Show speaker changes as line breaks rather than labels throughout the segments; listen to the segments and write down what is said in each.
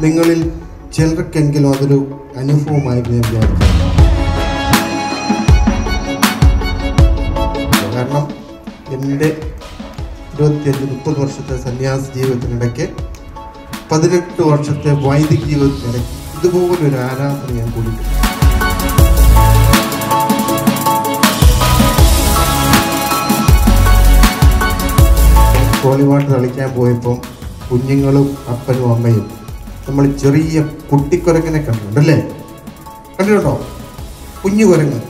നിങ്ങളിൽ ചിലർക്കെങ്കിലും അതൊരു അനുഭവമായിരുന്നു ഞാൻ വിചാരിച്ചു. കാരണം എൻ്റെ 25-30 വർഷത്തെ സന്യാസ ജീവിതത്തിനിടയ്ക്ക് 18 വർഷത്തെ വൈദിക ജീവിതത്തിനിടയ്ക്ക് ഇതുപോലൊരു ആരാധന ഞാൻ കൂടിയിട്ടുണ്ട്. കോളിവാട്ട് കളിക്കാൻ പോയപ്പം കുഞ്ഞുങ്ങളും അപ്പനും അമ്മയും നമ്മൾ ചെറിയ കുട്ടിക്കുരങ്ങനെ കണ്ടിട്ടുണ്ടല്ലേ? കണ്ടിട്ടുണ്ടോ? കുഞ്ഞു കുരങ്ങ്.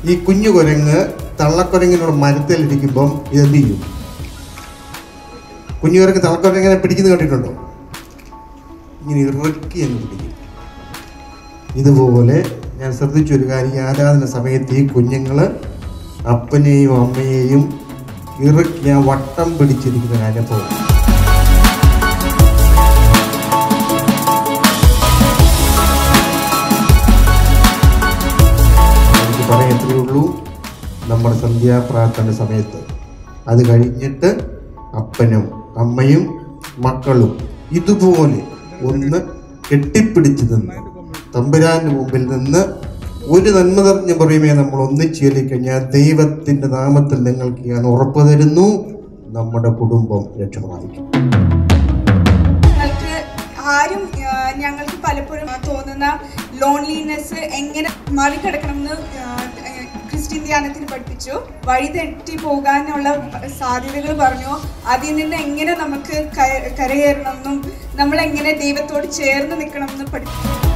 ഈ കുഞ്ഞു കുരങ്ങ് തള്ളക്കുരങ്ങിനോട് മരത്തിലിരിക്കുമ്പം ഇതെന്ത് ചെയ്യും? കുഞ്ഞു കുരങ്ങ് തള്ളക്കുരങ്ങനെ പിടിക്കുന്നത് കണ്ടിട്ടുണ്ടോ? ഇങ്ങനെ ഇറക്കി എന്ന് പിടിക്കും. ഇതുപോലെ ഞാൻ ശ്രദ്ധിച്ചൊരു കാര്യം, ആരാധന സമയത്ത് ഈ കുഞ്ഞുങ്ങൾ അപ്പനെയും അമ്മയെയും ഇറക്കി ആ വട്ടം പിടിച്ചിരിക്കുന്ന അനുഭവം. എനിക്ക് പറയത്തേ ഉള്ളൂ, നമ്മുടെ സന്ധ്യാപ്രാർത്ഥന സമയത്ത് അത് കഴിഞ്ഞിട്ട് അപ്പനും അമ്മയും മക്കളും ഇതുപോലെ ഒന്ന് കെട്ടിപ്പിടിച്ച് നിന്ന് തമ്പുരാന്റെ മുമ്പിൽ നിന്ന് ഒരു നന്മ നിറഞ്ഞ പറയുമേ നമ്മൾ ഒന്നിച്ചു കഴിഞ്ഞാൽ ദൈവത്തിൻ്റെ നാമത്തിൽ നിങ്ങൾക്ക് ഞാൻ ഉറപ്പ് തരുന്നു, നമ്മുടെ കുടുംബം രക്ഷപ്രാപിക്കും.
ഞങ്ങൾക്ക് പലപ്പോഴും തോന്നുന്ന ലോൺലിനെസ് എങ്ങനെ മറികടക്കണമെന്ന് ക്രിസ്ത്യൻ ധ്യാനത്തിൽ പഠിപ്പിച്ചു. വഴിതെറ്റി പോകാനുള്ള സാധ്യതകൾ പറഞ്ഞു. അതിൽ നിന്ന് എങ്ങനെ നമുക്ക് കരകയറണമെന്നും നമ്മളെങ്ങനെ ദൈവത്തോട് ചേർന്ന് നിൽക്കണമെന്നും പഠിപ്പിച്ചു.